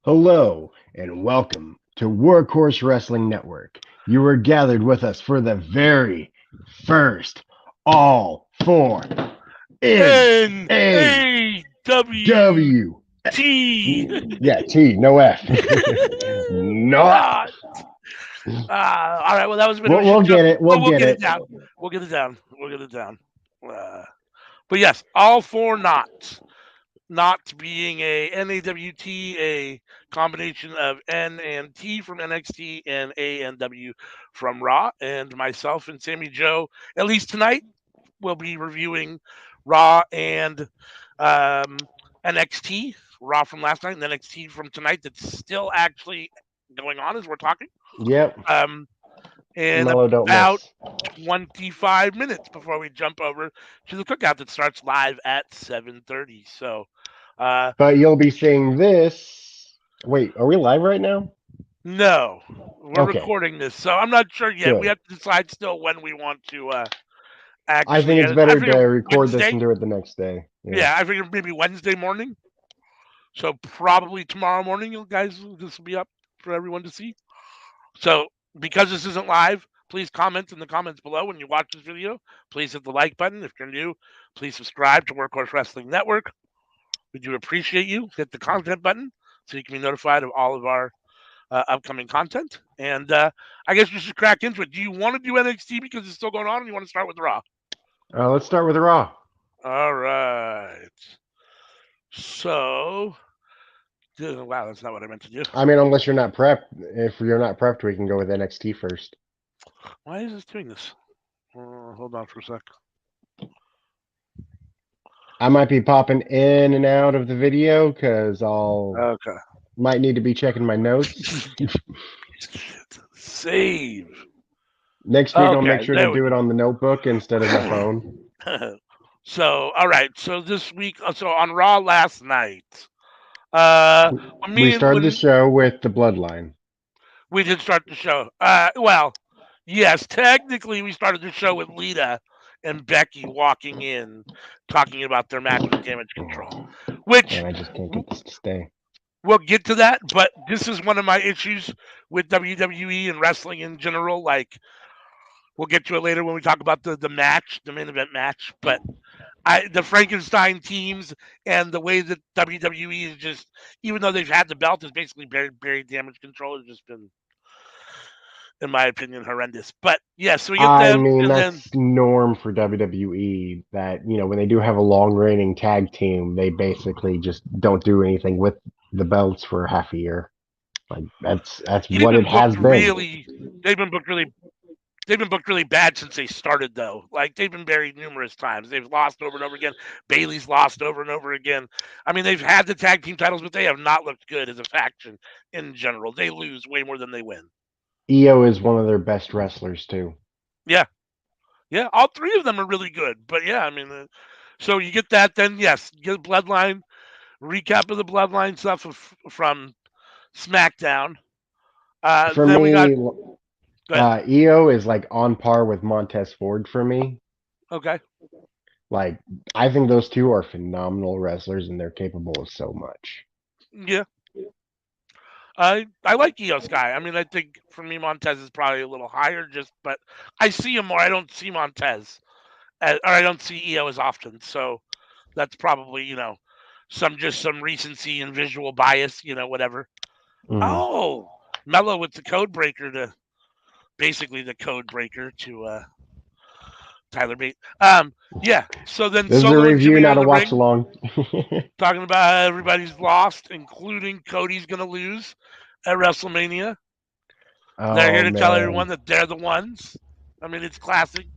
Hello and welcome to Workhorse Wrestling Network. You are gathered with us for the very first All For N A NAWT. W. Yeah, T, no F. Not. Not. All right. Well, that was a bit of We'll, a we'll shit show. get it. Well, We'll we'll get get it it. down. We'll get it down. We'll get it down. But yes, all four knots. Not being a NAWT, a combination of N and T from NXT and A and W from Raw. And myself and Sammy Joe, at least tonight, will be reviewing Raw and NXT. Raw from last night and NXT from tonight that's still actually going on as we're talking. Yep. Um, in Mellow don't about miss. 25 minutes before we jump over to the cookout that starts live at 7:30. So, uh, But you'll be seeing this. Wait, are we live right now? no, we're Okay, recording this, so I'm not sure yet. We good. have to decide still when we want to I actually think it's edit. I better to figure record this Wednesday. and do it the next day. Yeah. Yeah, I figure maybe Wednesday morning. So probably tomorrow morning, you guys, this will be up for everyone to see. So because this isn't live, please comment in the comments below when you watch this video. Please hit the like button. If you're new, please subscribe to Workhorse Wrestling Network. We do appreciate you. Hit the content button so you can be notified of all of our upcoming content. And I guess we should crack into it. Do you want to do NXT because it's still going on, or do you want to start with Raw? Let's start with Raw. All right. So, wow, that's not what I meant to do. I mean, unless you're not prepped. If you're not prepped, we can go with NXT first. Why is this doing this? Hold on for a sec. I might be popping in and out of the video because I'll Okay. might need to be checking my notes. Save. Next week, I'll make Okay, sure to there we do it on the notebook instead of my phone. go. So, all right. So this week, so on Raw last night, when We me and started the when show with the Bloodline. we did start the show. Well, yes, technically we started the show with Lita and Becky walking in, talking about their match with Damage Control, which And I just can't get this to stay. we'll get to that. But this is one of my issues with WWE and wrestling in general. Like we'll get to it later when we talk about the match, the main event match. But the Frankenstein teams and the way that WWE is just, even though they've had the belt, is basically buried Damage Control has just been, in my opinion, horrendous. But yeah, so we get I them, mean, and then that's norm for WWE that, when they do have a long reigning tag team, they basically just don't do anything with the belts for half a year. Like that's they've what it been has booked been. really. They've been booked really. They've been booked really bad since they started, though. Like they've been buried numerous times. They've lost over and over again. Bailey's lost over and over again. I mean, they've had the tag team titles, but they have not looked good as a faction in general. They lose way more than they win. EO is one of their best wrestlers too. Yeah, yeah. All three of them are really good. But yeah, I mean, so you get that. Then yes, you get Bloodline recap of the Bloodline stuff from SmackDown. For Then we got. me, Go ahead. EO is like on par with Montez Ford for me. Okay. Like I think those two are phenomenal wrestlers and they're capable of so much. Yeah. I like Io Sky. I mean, I think for me Montez is probably a little higher, just but I see him more. I don't see Montez, or I don't see Io as often. So that's probably some recency and visual bias, whatever. Mhm. Oh, Mello with the code breaker to basically the code breaker to Tyler Bate. Yeah. So then This is a Solo and review, Jimmy are not in a the watch ring along. talking about how everybody's lost, including Cody's gonna lose at WrestleMania. They're here Oh to tell everyone man, that they're the ones. I mean, it's classic,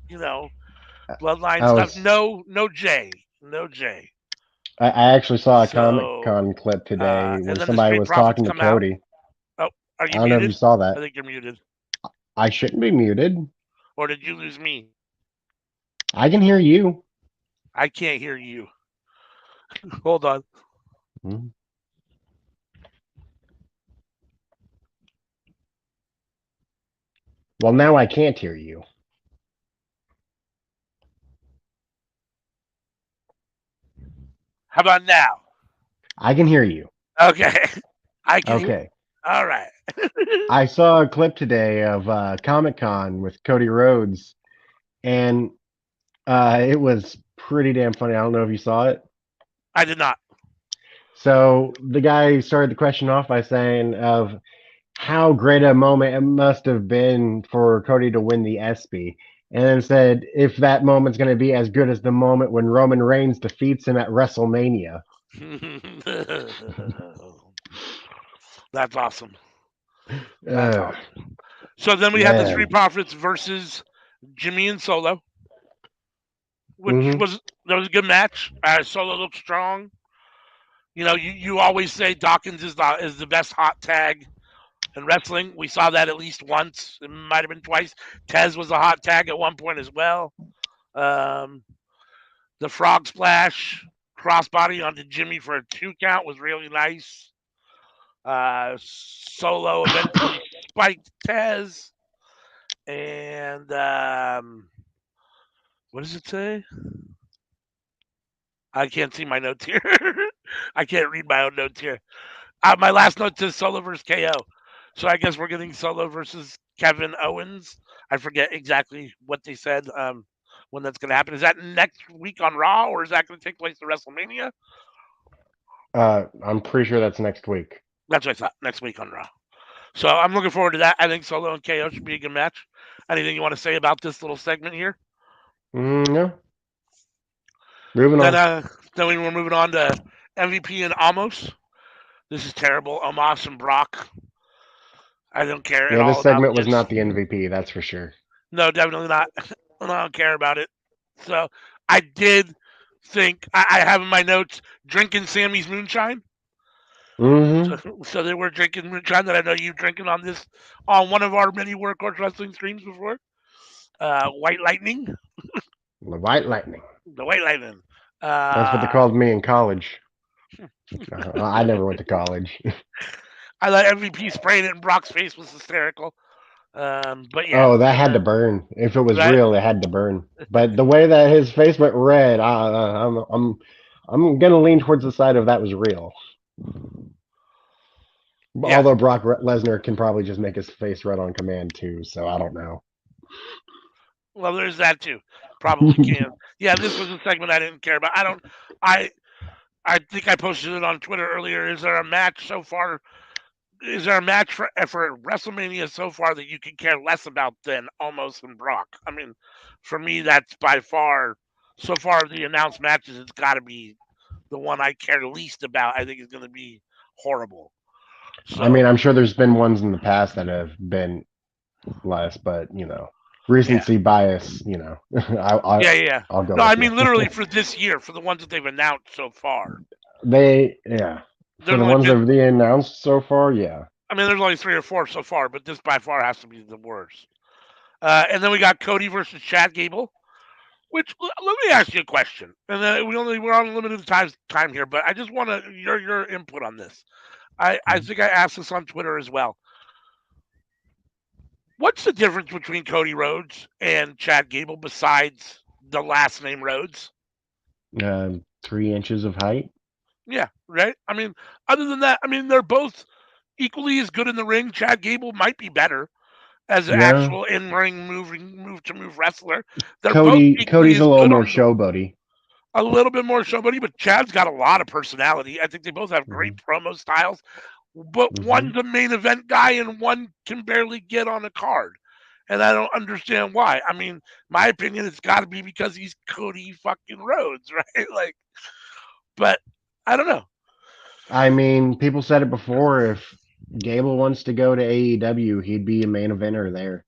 bloodline I stuff. was No Jay, no Jay. I actually saw a Comic So, Con clip today where and then the somebody Street was Profits talking to come out. Cody. Oh, are I you don't know if you muted? saw I that. think you're muted. I shouldn't be muted. Or did you lose me? I can hear you. I can't hear you. Hold on. Mhm. Well, now I can't hear you. How about now? I can hear you. Okay. I can hear. Okay. All right. I saw a clip today of Comic-Con with Cody Rhodes, and it was pretty damn funny. I don't know if you saw it. I did not. So the guy started the question off by saying of how great a moment it must have been for Cody to win the ESPY, and then said if that moment's going to be as good as the moment when Roman Reigns defeats him at WrestleMania. That's awesome. That's Uh, awesome. So then we had the Street man. Profits versus Jimmy and Solo, which Hmm. was that was a good match. Solo looked strong. You know, you always say Dawkins is the best hot tag in wrestling. We saw that at least once. It might have been twice. Tez was a hot tag at one point as well. Um, the frog splash crossbody onto Jimmy for a 2 count was really nice. Solo eventually spiked Tez, and what does it say? I can't see my notes here. I can't read my own notes here. My last note says Solo versus KO. So I guess we're getting Solo versus Kevin Owens. I forget exactly what they said when that's going to happen. Is that next week on Raw, or is that going to take place at WrestleMania? I'm pretty sure that's next week. That's what I thought. Next week on Raw. So I'm looking forward to that. I think Solo and KO should be a good match. Anything you want to say about this little segment here? No. Moving Then, on. then we're moving on to MVP and Amos. This is terrible. Amos and Brock. I don't care at Yeah, all this about segment was this. not the MVP, that's for sure. No, definitely not. I don't care about it. So I did think I have in my notes drinking Sammy's moonshine. Hmm. So they were drinking moonshine that I know you drinking on one of our many workhorse wrestling streams before. White Lightning, The White Lightning. the White Lightning. That's what they Uh, called me in college. I never went to college. I like MVP spraying it in Brock's face was hysterical. But yeah, Oh, that and had to burn. If it was right, real, it had to burn. But the way that his face went red, I'm gonna lean towards the side of that was real. yeah. Although Brock Lesnar can probably just make his face red on command too, so I don't know. Well, there's that too. Probably can. Yeah, this was a segment I didn't care about. I don't. I I think I posted it on Twitter earlier. Is there a match so far? Is there a match for WrestleMania so far that you can care less about than Almost and Brock? I mean, for me, that's by far so far of the announced matches. It's got to be the one I care least about. I think is going to be horrible. I mean, So I'm sure there's been ones in the past that have been less, but yeah, recency bias. I, I yeah, yeah. I'll go No, I with you. mean literally for this year, for the ones that they've announced so far. Yeah. For There's the only ones that been have been announced so far, yeah. I mean, there's only 3 or 4 so far, but this by far has to be the worst. And then we got Cody versus Chad Gable. Which let me ask you a question, and then we're on limited time here, but I just want your input on this. I think I asked this on Twitter as well. What's the difference between Cody Rhodes and Chad Gable besides the last name Rhodes? 3 inches of height. Yeah, right. I mean, other than that, I mean they're both equally as good in the ring. Chad Gable might be better as an No, actual in-ring move to move wrestler. They're both equally Cody's a as little good more on the showboaty. a little bit more showboaty, but Chad's got a lot of personality. I think they both have Hmm. great promo styles, but Hmm. one's a main event guy and one can barely get on a card. And I don't understand why. I mean, my opinion, it's got to be because he's Cody fucking Rhodes, right? Like, but I don't know. I mean, people said it before. If Gable wants to go to AEW, he'd be a main eventer there.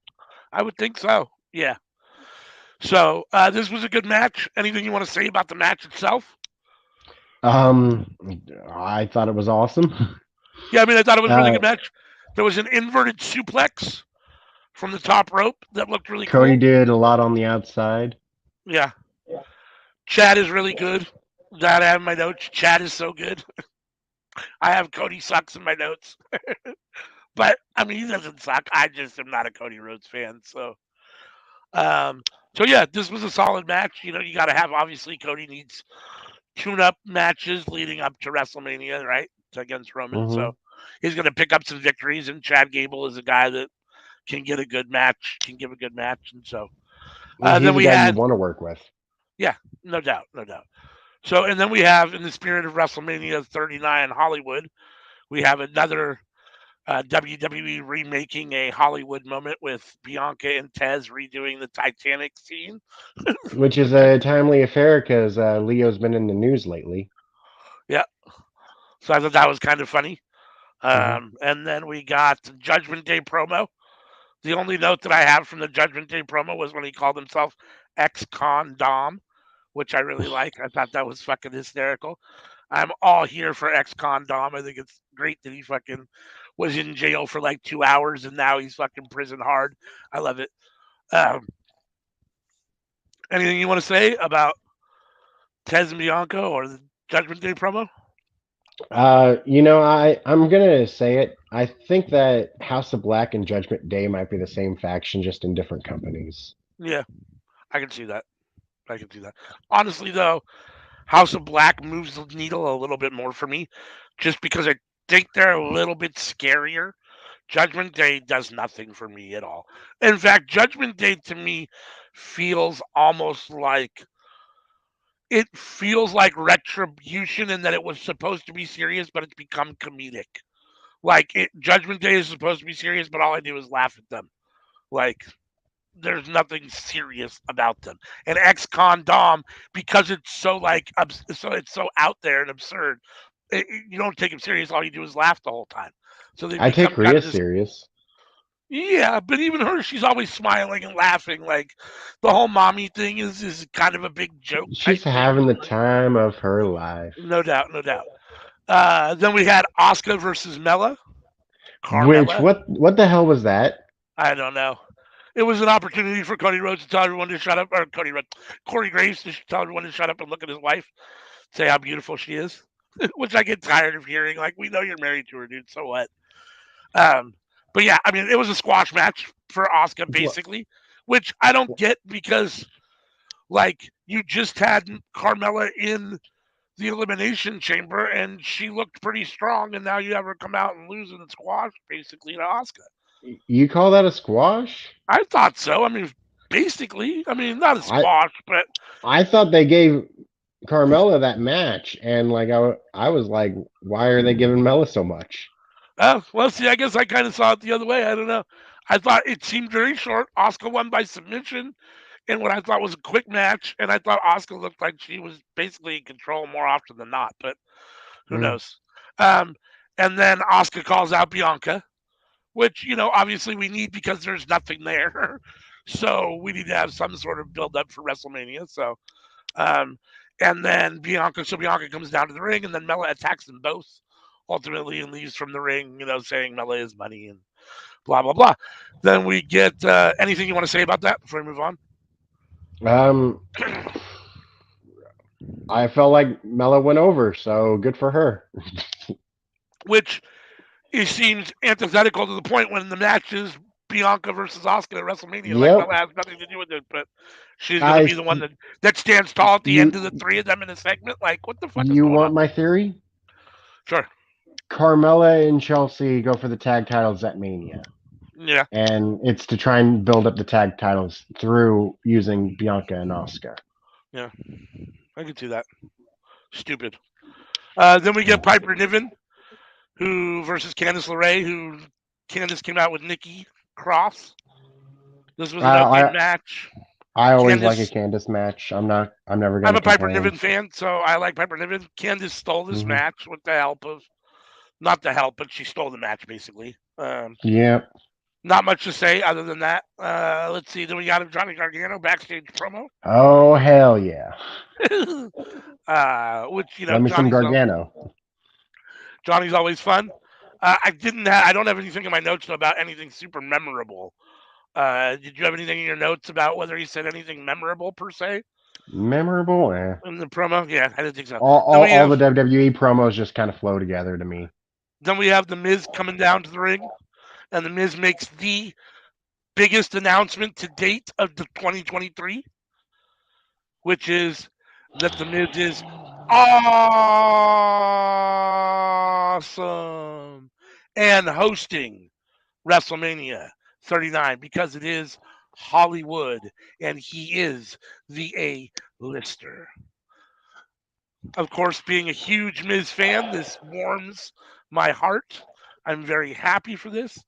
I would think so. Yeah. So this was a good match. Anything you want to say about the match itself? Um, I thought it was awesome. Yeah, I mean, I thought it was a really Uh, good match. There was an inverted suplex from the top rope that looked really Cody cool. did a lot on the outside. Yeah. Chad is really good. That I have in my notes. Chad is so good. I have Cody sucks in my notes. But I mean he doesn't suck. I just am not a Cody Rhodes fan. Um so yeah, this was a solid match. You know, you gotta have obviously Cody needs tune up matches leading up to WrestleMania, right? Against Roman. Hmm. So he's going to pick up some victories. And Chad Gable is a guy that can get a good match, can give a good match, and so then He's a we guy you had, want to work with. yeah, no doubt, no doubt. So, and then we have, in the spirit of WrestleMania 39 Hollywood, we have another WWE remaking a Hollywood moment with Bianca and Tez redoing the Titanic scene. Which is a timely affair because Leo's been in the news lately. Yeah. So I thought that was kind of funny. Mm-hmm. And then we got the Judgment Day promo. The only note that I have from the Judgment Day promo was when he called himself ex-con Dom, which I really like. I thought that was fucking hysterical. I'm all here for ex-con Dom. I think it's great that he fucking was in jail for like 2 hours and now he's fucking prison hard. I love it. Um, Anything you want to say about Tez and Bianca or the Judgment Day promo? I'm gonna say it. I think that House of Black and Judgment Day might be the same faction, just in different companies. Yeah, I can see that. I can see that. Honestly, though, House of Black moves the needle a little bit more for me, just because I think they're a little bit scarier. Judgment Day does nothing for me at all. In fact, Judgment Day to me feels almost like it feels like retribution in that it was supposed to be serious, but it's become comedic. Judgment Day is supposed to be serious, but all I do is laugh at them. Like there's nothing serious about them. And ex-con Dom, because it's so it's so out there and absurd, you don't take him serious. All you do is laugh the whole time. So they I become take kind Rhea of this. serious. Yeah, but even her, she's always smiling and laughing. Like the whole mommy thing is kind of a big joke type She's thing having for the me. time of her life. No doubt, no doubt. Then we had Oscar versus Mella, Which Carmella. what the hell was that? I don't know. It was an opportunity for Cody Rhodes to tell everyone to shut up, or Corey Graves to tell everyone to shut up and look at his wife, say how beautiful she is, which I get tired of hearing. Like, we know you're married to her, dude. So what? Um, but yeah, I mean, it was a squash match for Asuka, Well, basically, which I don't get because, like, you just had Carmella in the Elimination Chamber and she looked pretty strong, and now you have her come out and lose in the squash, basically, to Asuka. you call that a squash? I thought so. I mean, basically, I mean, not a I squash, but I thought they gave Carmella that match, and like I was like, why are they giving Mella so much? well, see, I guess I kind of saw it the other way. I don't know. I thought it seemed very short. Oscar won by submission in what I thought was a quick match, and I thought Oscar looked like she was basically in control more often than not. But who Mm. knows? Um, and then Oscar calls out Bianca, which obviously we need because there's nothing there. So we need to have some sort of build up for WrestleMania. So Um, and then Bianca comes down to the ring, and then Mella attacks them both ultimately and leaves from the ring, saying Mella is money and blah, blah, blah. Then we get anything you want to say about that before we move on? Um, I felt like Mella went over, so good for her. Which it seems antithetical to the point when the match is Bianca versus Asuka at WrestleMania. Like Yep. Mella has nothing to do with it, but she's going to I be the one that stands tall at the end of the you three of them in a segment. Like, what the fuck is you going on? want my theory? Sure. Carmella and Chelsea go for the tag titles at Mania. Yeah. And it's to try and build up the tag titles through using Bianca and Asuka. Yeah. I can see that. Stupid. Then we get Piper Niven, who versus Candice LeRae, who Candice came out with Nikki Cross. This was an okay I match. I always like a Candice, Candice match. I'm never I'm gonna a Piper complain. Niven fan, so I like Piper Niven. Candice stole this Hmm. match with the help of, not the help, but she stole the match basically. Yep. Not much to say other than that. Let's see. Then we got Johnny Gargano backstage promo, Oh hell yeah. which Love me some Gargano. Johnny's always fun. I don't have anything in my notes about anything super memorable. Did you have anything in your notes about whether he said anything memorable per se Memorable. in the promo? Yeah, I didn't think so. All, Then all we all the have WWE promos just kind of flow together to me. then we have the Miz coming down to the ring, and the Miz makes the biggest announcement to date of the 2023, which is that the Miz is awesome. and hosting WrestleMania 39 because it is Hollywood and he is the A-lister. Of course, being a huge Miz fan, this warms my heart. I'm very happy for this.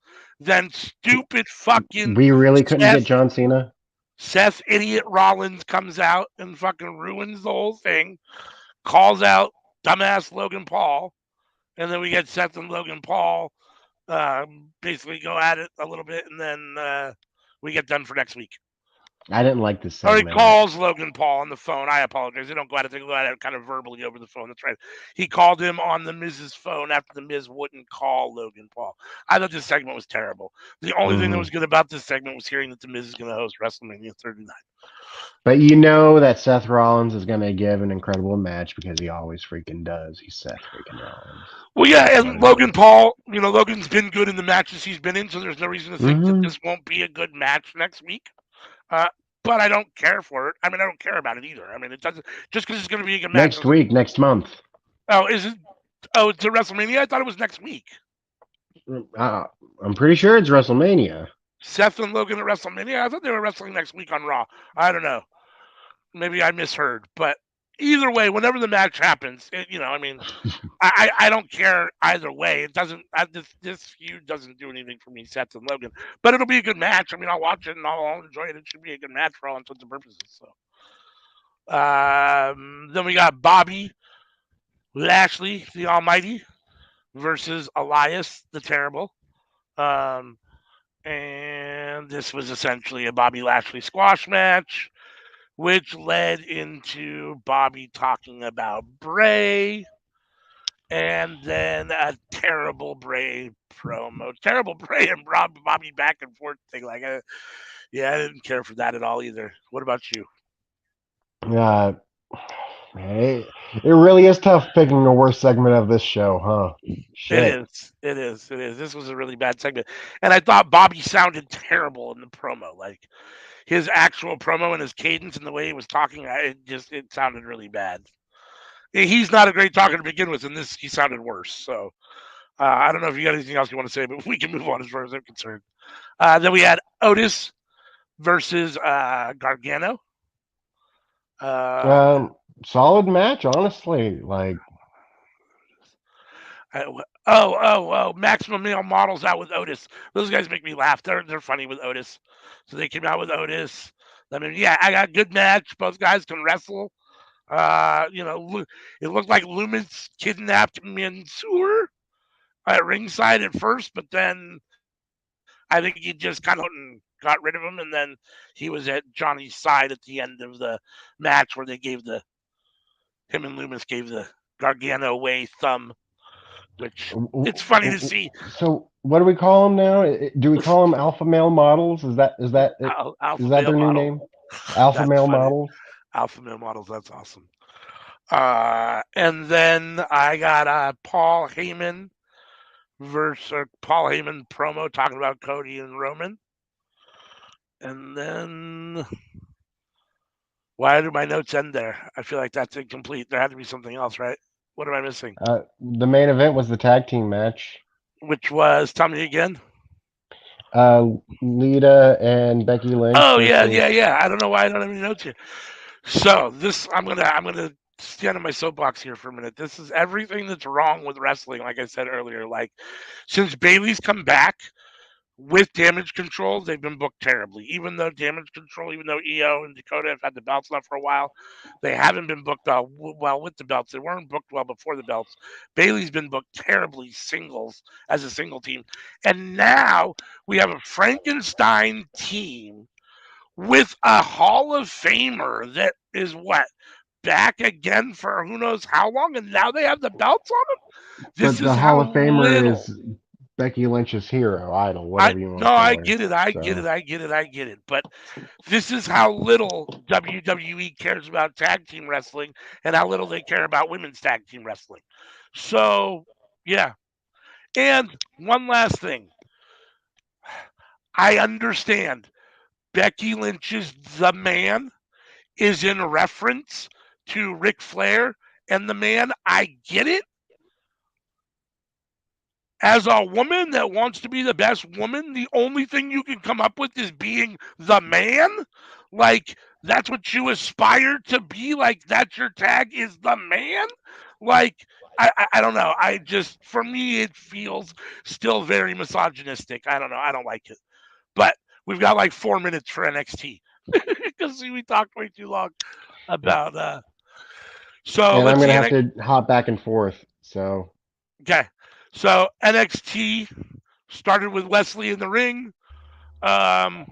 Then stupid fucking We really couldn't get Seth, John Cena. Seth idiot Rollins comes out and fucking ruins the whole thing, calls out dumbass Logan Paul, and then we get Seth and Logan Paul basically go at it a little bit, and then we get done for next week. I didn't like this Or he segment. calls Logan Paul on the phone. I apologize. They don't go at it. They go at it kind of verbally over the phone. That's right. He called him on the Miz's phone after the Miz wouldn't call Logan Paul. I thought this segment was terrible. The only thing that was good about this segment was hearing that the Miz is going to host WrestleMania 39. But you know that Seth Rollins is going to give an incredible match because he always freaking does. He's Seth freaking Rollins. Well, yeah, and Logan Paul, Logan's been good in the matches he's been in, so there's no reason to think that this won't be a good match next week. But I don't care for it. I mean, I don't care about it either. I mean, it doesn't just because it's going to be a good match. Next week, next month. Oh, is it? Oh, it's a WrestleMania. I thought it was next week. I'm pretty sure it's WrestleMania. Seth and Logan at WrestleMania. I thought they were wrestling next week on Raw. I don't know. Maybe I misheard. But either way, whenever the match happens, I mean, I don't care either way. It doesn't. This feud doesn't do anything for me, Seth and Logan. But it'll be a good match. I mean, I'll watch it and I'll enjoy it. It should be a good match for all intents and purposes. So, then we got Bobby Lashley, the Almighty, versus Elias, the Terrible. And this was essentially a Bobby Lashley squash match, which led into Bobby talking about Bray, and then a terrible Bray promo. Terrible Bray and Bobby back and forth thing. I didn't care for that at all either. What about you? It really is tough picking the worst segment of this show, huh? Shit. It is. This was a really bad segment. And I thought Bobby sounded terrible in the promo. Like his actual promo and his cadence and the way he was talking, it sounded really bad. He's not a great talker to begin with, and he sounded worse. So I don't know if you got anything else you want to say, but we can move on as far as I'm concerned. Then we had Otis versus Gargano. Solid match, honestly. Maximum Male Models out with Otis. Those guys make me laugh. They're funny with Otis. So they came out with Otis. I mean, yeah, I got a good match. Both guys can wrestle. It looked like Loomis kidnapped Mansoor at ringside at first, but then I think he just kind of got rid of him, and then he was at Johnny's side at the end of the match where him and Loomis gave the Gargano away thumb, which it's funny to see. So what do we call them now? Do we call them alpha male models? Is that their new name? Alpha male models? Alpha male models, that's awesome. And then I got Paul Heyman promo talking about Cody and Roman. And then why do my notes end there? I feel like that's incomplete. There had to be something else, right? What am I missing? The main event was the tag team match. Which was, tell me again. Lita and Becky Lynch. Oh, yeah. I don't know why I don't have any notes here. So I'm gonna stand on my soapbox here for a minute. This is everything that's wrong with wrestling, like I said earlier. Like, since Bayley's come back with Damage Control, they've been booked terribly. Even though EO and Dakota have had the belts left for a while, they haven't been booked well with the belts. They weren't booked well before the belts. Bayley's been booked terribly as a single team. And now we have a Frankenstein team with a Hall of Famer that is back again for who knows how long, and now they have the belts on them. But the Hall of Famer is Becky Lynch's hero, idol, whatever you want to call I get it. But this is how little WWE cares about tag team wrestling and how little they care about women's tag team wrestling. So, yeah. And one last thing. I understand Becky Lynch's The Man is in reference to Ric Flair and The Man. I get it. as a woman that wants to be the best woman, the only thing you can come up with is being the man. Like, that's what you aspire to be. Like, that's your tag is the man. Like, I don't know. I just, for me, it feels still very misogynistic. I don't know. I don't like it. But we've got like 4 minutes for NXT because we talked way too long about. So And I'm let's gonna see. have to hop back and forth. So Okay. So NXT started with Wesley in the ring.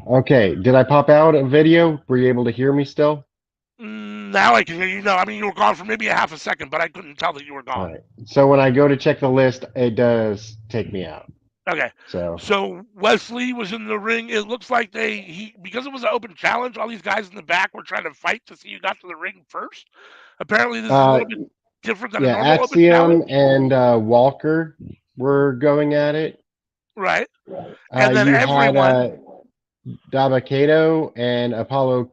okay, did I pop out a video? Were you able to hear me still? Now I can hear you. No, I mean you were gone for maybe a half a second, but I couldn't tell that you were All gone. right. So when I go to check the list, it does take me out. Okay. So So Wesley was in the ring. It looks like because it was an open challenge, all these guys in the back were trying to fight to see who got to the ring first. Apparently this is a uh little bit different than a yeah, normal open Axiom challenge. and Walker were going at it. Right. And then You had everyone Dabakato and Apollo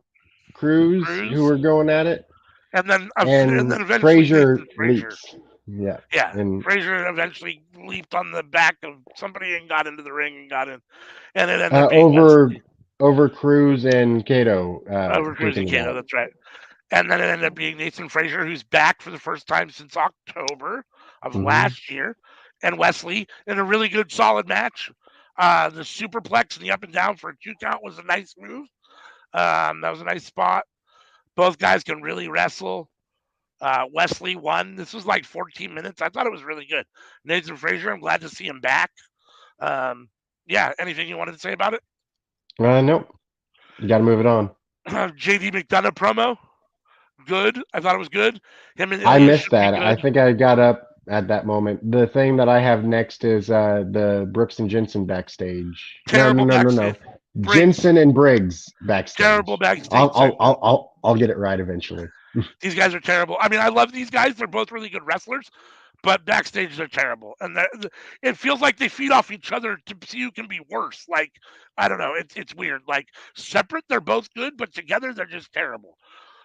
Cruz who Cruz were going at it, and and then eventually Nathan Frazier Frazier. leaps. Yeah, Yeah. and Frazier eventually leaped on the back of somebody and got into the ring and got in. And it ended up being Wesley over Cruz and Cato over Cruz taking and it Kato. out. That's right. And then it ended up being Nathan Frazier, who's back for the first time since October of Hmm. last year, and Wesley in a really good, solid match. The superplex and the up and down for a 2 count was a nice move. That was a nice spot. Both guys can really wrestle. Wesley won. This was like 14 minutes. I thought it was really good. Nathan Frazier, I'm glad to see him back. Um, yeah, anything you wanted to say about it? Nope. You got to move it on. JD McDonough promo, good. I thought it was good. Him and I Ilya missed should be that. I good. think I got up at that moment. The thing that I have next is the Brooks and Jensen backstage. No, no, Terrible no, no, backstage. no. Briggs, Jensen and Briggs terrible backstage. backstage segment. I'll get it right eventually. These guys are terrible. I mean, I love these guys. They're both really good wrestlers, but backstage they're terrible. And it feels like they feed off each other to see who can be worse. Like, I don't know. It's weird. Like, separate, they're both good, but together they're just terrible.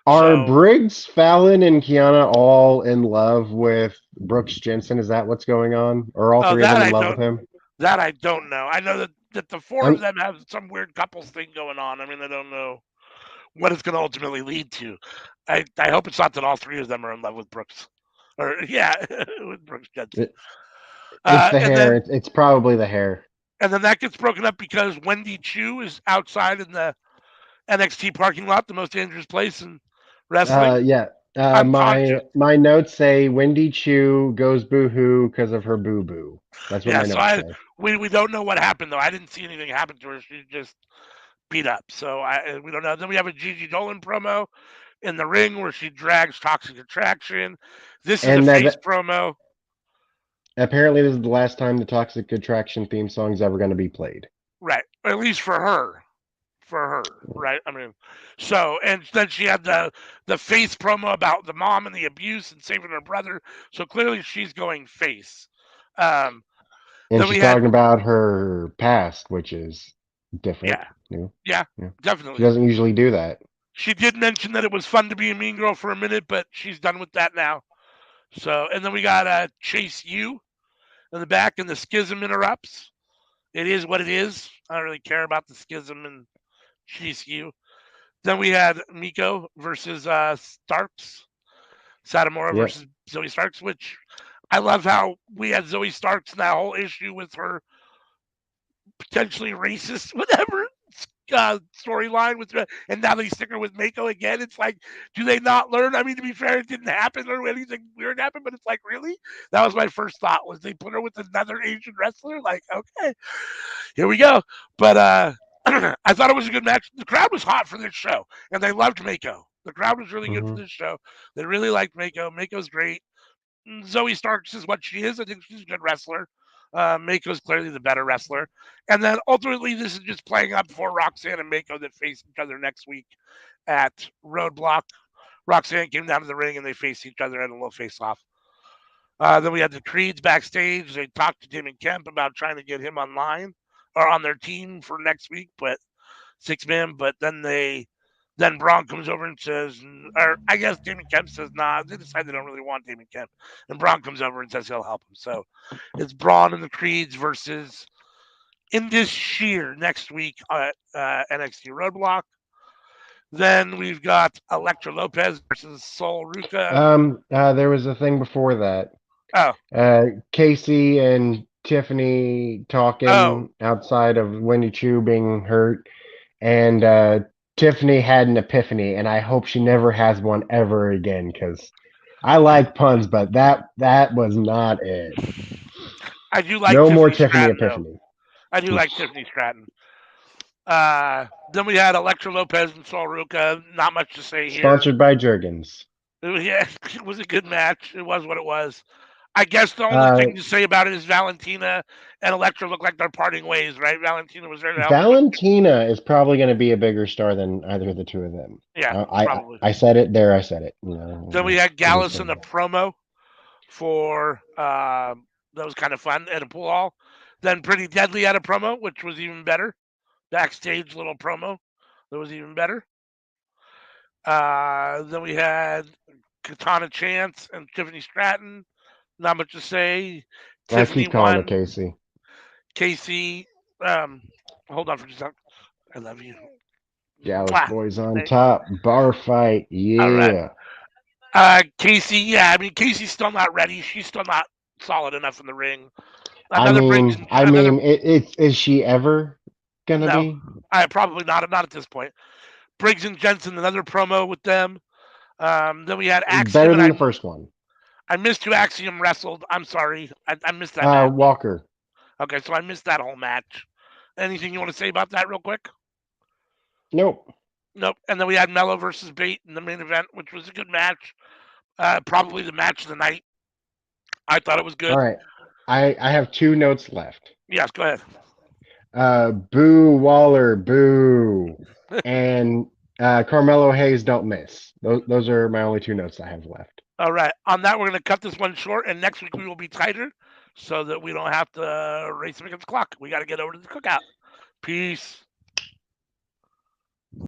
Are So, Briggs, Fallon, and Kiana all in love with Brooks Jensen? Is that what's going on? Are all oh, three of them in love with him? that I don't know. I know that the four of I'm them have some weird couples thing going on. I mean, I don't know what it's going to ultimately lead to. I hope it's not that all three of them are in love with Brooks, or yeah, with Brooks Jensen. it, it's the And hair. then It's probably the hair. that gets broken up because Wendy Chu is outside in the NXT parking lot, the most dangerous place in wrestling. Yeah. I'm conscious. My notes say Wendy Chu goes boohoo because of her boo boo. That's what Yeah, my so notes say. we don't know what happened though. I didn't see anything happen to her. She just beat up. So we don't know. Then we have a Gigi Dolan promo in the ring where she drags Toxic Attraction. This is a And face that promo. apparently this is the last time the Toxic Attraction theme song is ever going to be played. Right. At least for her. For her. Right. I mean, so and then she had the face promo about the mom and the abuse and saving her brother. So clearly she's going face. Um, And then she's we had talking about her past, which is different. yeah, You yeah, yeah. She definitely. doesn't usually do that. She did mention that it was fun to be a mean girl for a minute, but she's done with that now. So and then we got Chase U in the back, and the schism interrupts. It is what it is. I don't really care about the schism and Chase U. Then we had Miko versus Starks, Satomura Yep. versus Zoe Starks, which I love how we had Zoe Starks and that whole issue with her potentially racist, whatever storyline with her, and now they stick her with Mako again. It's like, do they not learn? I mean, to be fair, it didn't happen or anything weird happened, but it's like, really? That was my first thought was they put her with another Asian wrestler? Like, okay, here we go. But I thought it was a good match. The crowd was hot for this show, and they loved Mako. The crowd was really good for Hmm. this show. They really liked Mako. Mako's great. Zoe Starks is what she is. I think she's a good wrestler. Mako's clearly the better wrestler. And then ultimately, this is just playing up for Roxanne and Mako that face each other next week at Roadblock. Roxanne came down to the ring and they faced each other at a little face off. Then we had the Creeds backstage. They talked to Damon Kemp about trying to get him online or on their team for next week, but 6 man. But then they Then Braun comes over and says, or I guess Damon Kemp says, nah, they decide they don't really want Damon Kemp. And Braun comes over and says he'll help him. So it's Braun and the Creeds versus Indus Sheer next week at NXT Roadblock. Then we've got Elektra Lopez versus Sol Ruca. There was a thing before that. Oh, Casey and Tiffany oh, talking outside of Winnie Chu being hurt, and Tiffany had an epiphany, and I hope she never has one ever again, because I like puns, but that was not it. I do like No more Tiffany Tiffany Stratton, though. epiphany. I do like Tiffany Stratton. Then we had Elektra Lopez and Sol Ruca. Not much to say here. Sponsored by Jergens. Yeah, it was a good match. It was what it was. I guess the only thing to say about it is Valentina and Elektra look like they're parting ways, right? Valentina was there to help. Valentina is probably going to be a bigger star than either of the two of them. Yeah, probably. I said it there. I said it. You know, then we had Gallus in a promo for that was kind of fun at a pool hall. Then Pretty Deadly had a promo, which was even better. Backstage little promo that was even better. Then we had Katana Chance and Tiffany Stratton. Not much to say. Tiffany keep calling her won. Casey. Casey, hold on for just a second. I love you. Gallus boys on top. Bar fight. Yeah. All right. Casey, yeah, I mean, Casey's still not ready. She's still not solid enough in the ring. Is she ever gonna be? Probably not. Not at this point. Briggs and Jensen, another promo with them. Then we had Axiom. Better than the first one. I missed who Axiom wrestled. I'm sorry. I missed that match. Walker. Okay, so I missed that whole match. Anything you want to say about that real quick? Nope. And then we had Mello versus Bate in the main event, which was a good match. Probably the match of the night. I thought it was good. All right. I have 2 notes left. Yes, go ahead. Boo Waller, boo. And Carmelo Hayes, don't miss. Those are my only 2 notes I have left. All right. On that, we're going to cut this one short, and next week we will be tighter so that we don't have to race against the clock. We got to get over to the cookout. Peace.